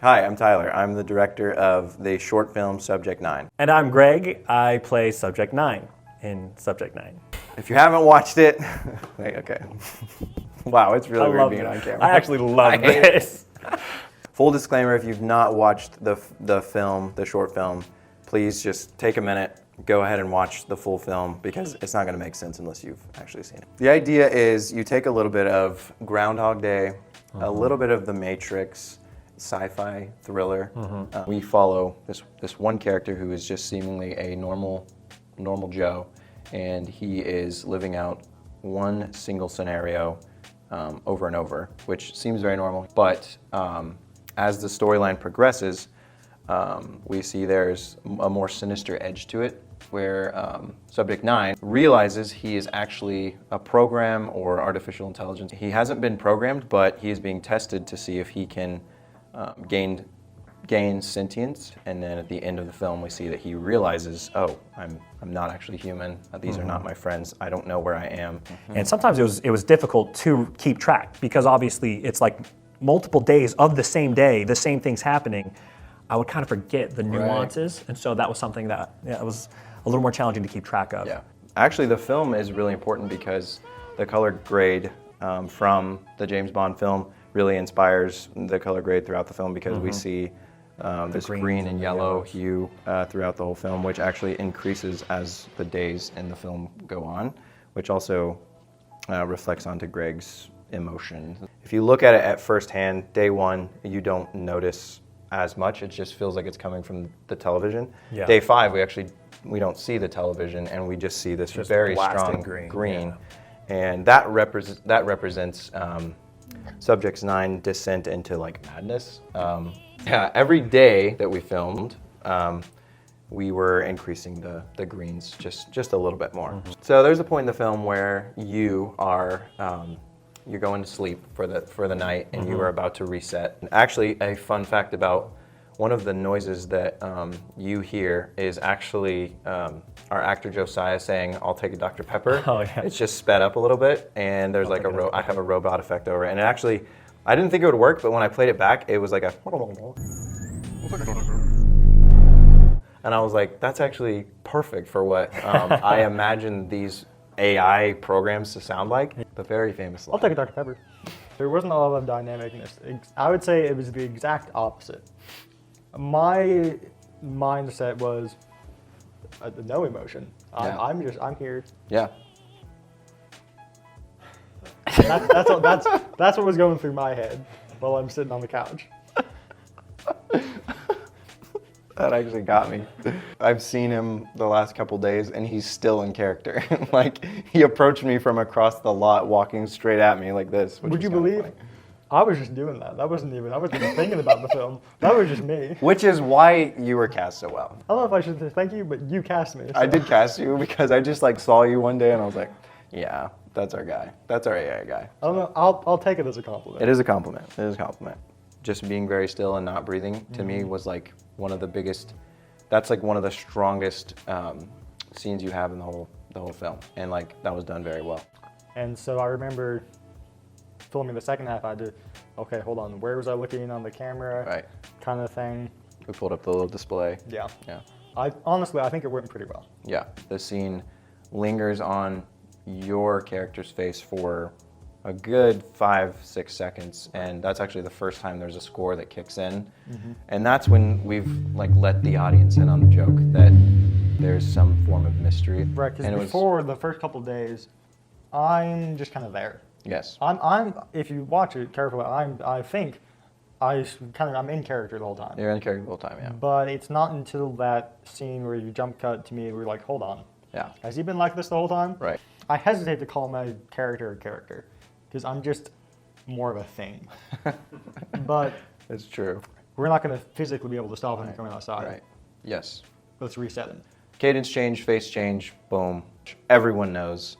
Hi, I'm Tyler. I'm the director of the short film Subject 9. And I'm Greg. I play Subject 9 in Subject 9. If you haven't watched it, wait, okay. Wow, it's really weird being on camera. I actually love this. Full disclaimer, if you've not watched the film, the short film, please just take a minute, go ahead and watch the full film because it's not going to make sense unless you've actually seen it. The idea is you take a little bit of Groundhog Day, a little bit of The Matrix, sci-fi thriller. We follow this one character who is just seemingly a normal Joe, and he is living out one single scenario over and over, which seems very normal. But as the storyline progresses, we see there's a more sinister edge to it, where Subject 9 realizes he is actually a program or artificial intelligence. He hasn't been programmed, but he is being tested to see if he can gain sentience, and then at the end of the film we see that he realizes, oh, I'm not actually human. These are not my friends. I don't know where I am. And sometimes it was difficult to keep track because obviously it's like multiple days of the same day, the same thing's happening. I would kind of forget the nuances, and so that was something that it was a little more challenging to keep track of. Yeah, actually the film is really important because the color grade from the James Bond film really inspires the color grade throughout the film because we see this green and yellow hue throughout the whole film, which actually increases as the days in the film go on, which also reflects onto Greg's emotion. If you look at it at first hand, day one, you don't notice as much. It just feels like it's coming from the television. Yeah. Day 5, we don't see the television, and we just see this just very strong green. Yeah. And that represents Subject 9 descent into like madness. Yeah, every day that we filmed, we were increasing the greens just a little bit more. So there's a point in the film where you are you're going to sleep for the night, and you are about to reset. And actually, a fun fact about one of the noises that you hear is actually our actor Josiah saying, "I'll take a Dr. Pepper." Oh, yeah. It's just sped up a little bit, and there's like I have a robot effect over it. And it actually, I didn't think it would work, but when I played it back, it was like a and I was like, that's actually perfect for what I imagine these AI programs to sound like. The very famous line. I'll take a Dr. Pepper. There wasn't a lot of dynamicness. I would say it was the exact opposite. My mindset was no emotion. I'm here. Yeah. That's what was going through my head while I'm sitting on the couch. That actually got me. I've seen him the last couple days, and he's still in character. Like, he approached me from across the lot, walking straight at me like this. Would you believe? Funny. I was just doing that. I wasn't even thinking about the film. That was just me. Which is why you were cast so well. I don't know if I should say thank you, but you cast me. So. I did cast you because I just like saw you one day, and I was like, yeah, that's our guy. That's our AI guy. I don't know. I'll take it as a compliment. It is a compliment. It is a compliment. Just being very still and not breathing to me was like one of the biggest. That's like one of the strongest scenes you have in the whole film, and like that was done very well. And so I remember filming the second half. I did. Okay, hold on. Where was I looking on the camera? Right. Kind of thing. We pulled up the little display. Yeah. Yeah. I think it went pretty well. Yeah. The scene lingers on your character's face for a good 5-6 seconds, and that's actually the first time there's a score that kicks in, and that's when we've like let the audience in on the joke that there's some form of mystery. Right, because before the first couple of days, I'm just kind of there. Yes. I'm. If you watch it carefully, I think I'm in character the whole time. You're in character the whole time, yeah. But it's not until that scene where you jump cut to me, we're like, hold on. Yeah. Has he been like this the whole time? Right. I hesitate to call my character a character because I'm just more of a thing. But it's true. We're not going to physically be able to stop him coming outside. Right. Yes. Let's reset him. Cadence change, face change, boom. Everyone knows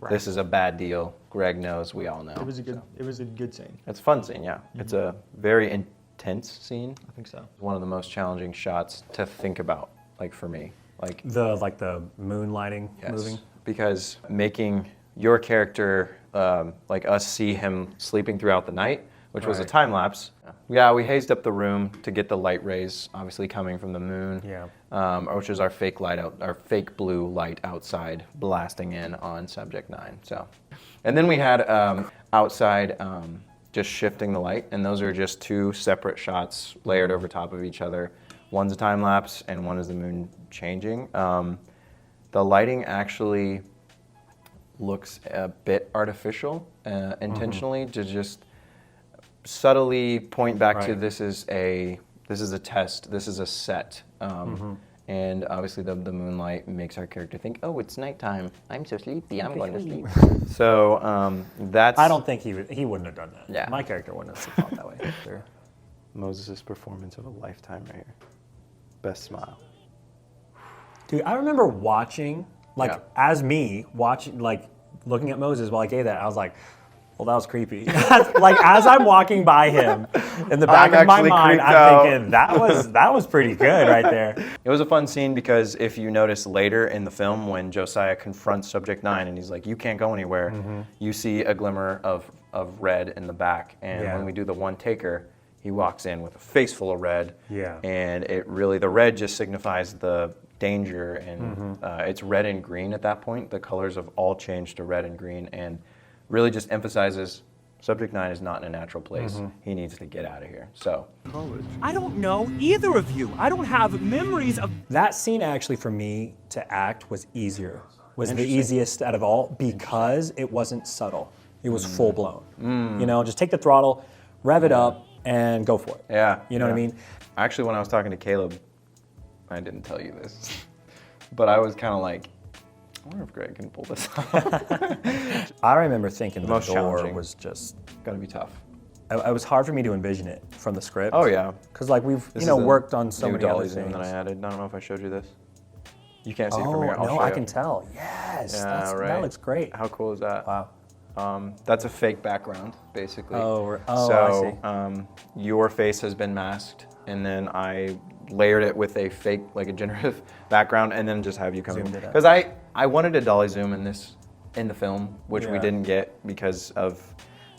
this is a bad deal. Greg knows. We all know. It was a good scene. It's a fun scene, yeah. It's a very intense scene. I think so. One of the most challenging shots to think about, like for me, like the moonlighting moving. Because making your character like us see him sleeping throughout the night, which was a time lapse. Yeah, we hazed up the room to get the light rays, obviously coming from the moon, which is our fake light out, our fake blue light outside blasting in on Subject 9. So, and then we had outside just shifting the light, and those are just 2 separate shots layered over top of each other. One's a time lapse, and one is the moon changing. The lighting actually looks a bit artificial, intentionally, to just subtly point back to this is a test, this is a set, and obviously the moonlight makes our character think, oh, it's nighttime, I'm so sleepy, I'm going to sleep. So that's. I don't think he wouldn't have done that. Yeah. My character wouldn't have thought that way. Sure. Moses' performance of a lifetime right here. Best smile. Dude, I remember watching, as me, looking at Moses while I gave that, I was like, well, that was creepy. As I'm walking by him, in the back of my mind, I'm thinking, that was pretty good right there. It was a fun scene because if you notice later in the film when Josiah confronts Subject 9 and he's like, you can't go anywhere, you see a glimmer of red in the back. And when we do the one taker, he walks in with a face full of red. Yeah. And the red just signifies the danger, and it's red and green at that point. The colors have all changed to red and green, and really just emphasizes Subject 9 is not in a natural place. He needs to get out of here. So I don't know either of you. I don't have memories of. That scene actually for me to act was easier. Was the easiest out of all because it wasn't subtle. It was full blown. You know, just take the throttle, rev it up, and go for it. Yeah. You know what I mean? Actually, when I was talking to Caleb, I didn't tell you this, but I was kind of like, I wonder if Greg can pull this off. I remember thinking the most door challenging. was just. Gotta be tough. It was hard for me to envision it from the script. Oh yeah. Because we've worked on so many dolly other zoom things. that I added. I don't know if I showed you this. You can't see it from here. I'll no, show I you. can tell. Yes, Yeah, right. that looks great. How cool is that? Wow. That's a fake background, basically. So, I see. Your face has been masked, and then I layered it with a fake, like a generative background, and then just have you come in. Because I wanted a dolly zoom in the film, which we didn't get because of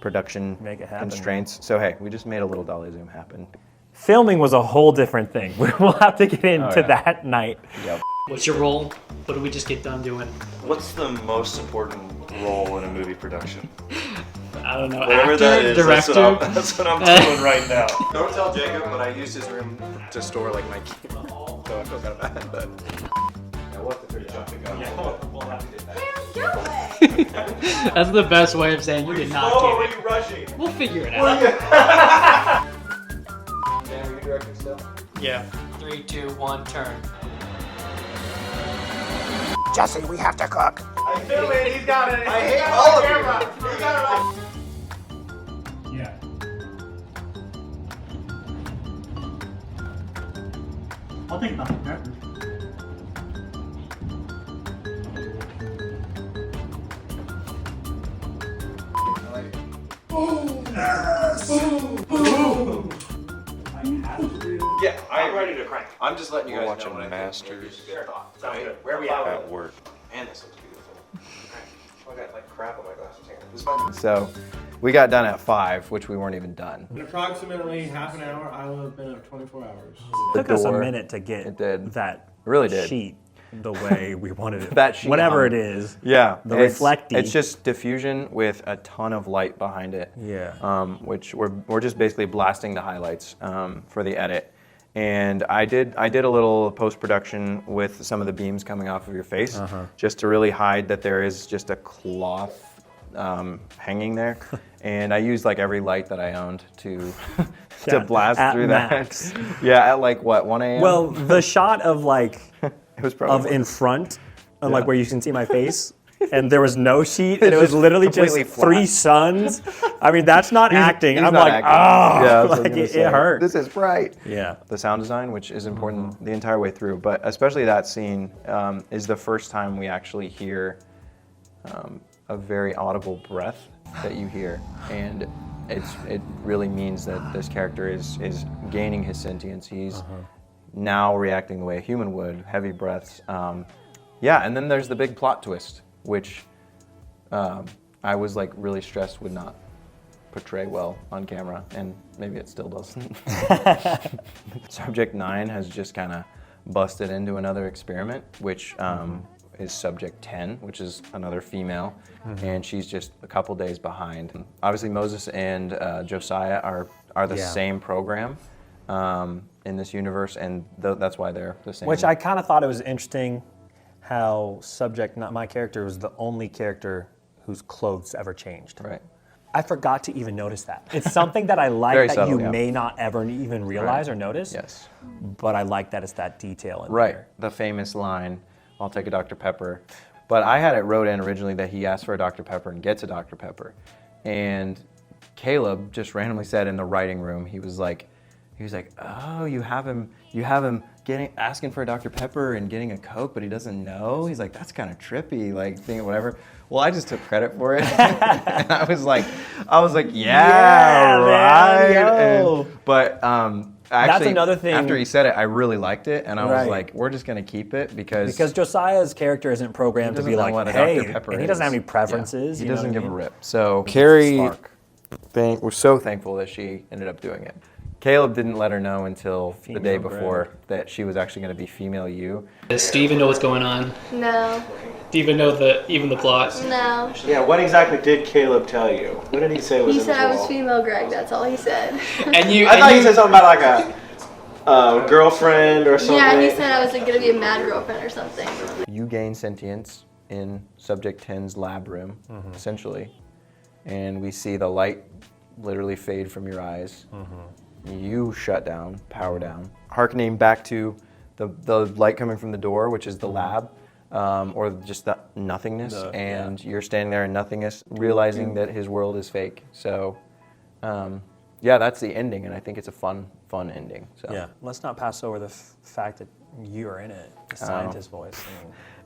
production constraints. So hey, we just made a little dolly zoom happen. Filming was a whole different thing. We'll have to get into that night. Yep. What's your role? What did we just get done doing? What's the most important role in a movie production? I don't know. Whatever Actor, that is, director. that's what I'm doing right now. Don't tell Jacob, but I used his room to store like my key. So I feel kind of bad, but yeah, we'll have to figure jumping gun. Yeah, we'll have to get that. That's the best way of saying you did not Oh, get are it. you rushing? We'll figure it out. Dan, are you directing still? Yeah. 3, 2, 1, turn. Jesse, we have to cook. I feel it. He's got it. I hate all of you. He got it. Yeah. I'll think about it. Yeah, I'm ready to crank. I'm just letting you guys watching know what Masters Sounds good. Where are we at work. And this looks beautiful. I got like crap on my glasses. So we got done at 5, which we weren't even done. In approximately half an hour, I will have been at 24 hours. It took us a minute to get that really did. sheet the way we wanted it. That sheet whatever hung. it is. Yeah, The reflecty. It's just diffusion with a ton of light behind it. Yeah. Which we're just basically blasting the highlights for the edit. And I did a little post-production with some of the beams coming off of your face, just to really hide that there is just a cloth hanging there. And I used like every light that I owned to blast at through max. that. Yeah, at like what, 1 a.m.? Well, the shot of like it was probably in front, of like where you can see my face, and there was no sheet, and it was just literally just completely 3 suns. I mean, that's not acting. He's I'm not like, acting. oh, Yeah, that's what I was like gonna it say. hurt. This is bright. Yeah. The sound design, which is important the entire way through, but especially that scene is the first time we actually hear a very audible breath that you hear, and it really means that this character is gaining his sentience. He's now reacting the way a human would, heavy breaths. Yeah, and then there's the big plot twist, which I was like really stressed would not portray well on camera, and maybe it still doesn't. Subject 9 has just kind of busted into another experiment, which is Subject 10, which is another female, and she's just a couple days behind. Obviously, Moses and Josiah are the same program in this universe, and that's why they're the same. Which I kind of thought it was interesting how my character was the only character whose clothes ever changed. Right. I forgot to even notice that. It's something that I like Very that subtle, you yeah. may not ever even realize or notice. Yes. But I like that it's that detail in Right. there. The famous line, "I'll take a Dr. Pepper." But I had it wrote in originally that he asked for a Dr. Pepper and gets a Dr. Pepper. And Caleb just randomly said in the writing room, he was like, "Oh, you have him asking for a Dr. Pepper and getting a Coke, but he doesn't know." He's like, "That's kind of trippy, like thinking whatever." Well, I just took credit for it. And I was like, yeah, right. But actually, another thing. After he said it, I really liked it, and I was Right. like, we're just gonna keep it because Josiah's character isn't programmed to doesn't be know like, what a hey, Dr. Pepper and he is. doesn't have any preferences. He you know doesn't what I give a mean? rip. So Carrie, Spark. we're so thankful that she ended up doing it. Caleb didn't let her know until the day Female before that she was actually going to be female you. Does Steve even know what's going on? No. Do you even know even the plot? No. Yeah, what exactly did Caleb tell you? What did he say was He in said his I was role? female Greg, that's all he said. And you, I thought he said something about like a girlfriend or something. Yeah, he said I was like, gonna be a mad girlfriend or something. You gain sentience in Subject 10's lab room, essentially, and we see the light literally fade from your eyes. You shut down, power down. Harkening back to the light coming from the door, which is the lab, or just the nothingness, and you're standing there in nothingness, realizing that his world is fake. So, yeah, that's the ending, and I think it's a fun ending. So. Yeah, let's not pass over the fact that you are in it, the scientist voice.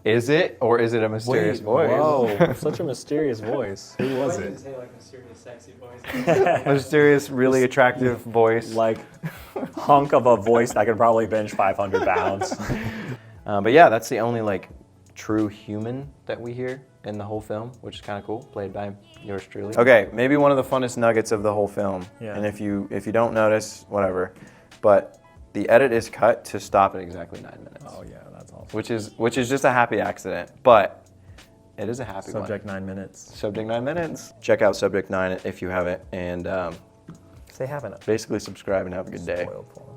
Is it, or is it a mysterious voice? Whoa, such a mysterious voice. Who was it? say like mysterious, sexy voice. Mysterious, really attractive voice. Like, hunk of a voice that could probably bench 500 pounds. But yeah, that's the only like true human that we hear in the whole film, which is kind of cool, played by yours truly. Okay, maybe one of the funnest nuggets of the whole film. Yeah. And if you don't notice, whatever. But the edit is cut to stop at exactly 9 minutes. Oh yeah, that's awesome. Which is just a happy accident, but it is a happy Subject one. 9 minutes. Subject 9 minutes. Check out Subject 9 if you haven't, and If they haven't. basically subscribe and have a good day. Spoiled for 'em.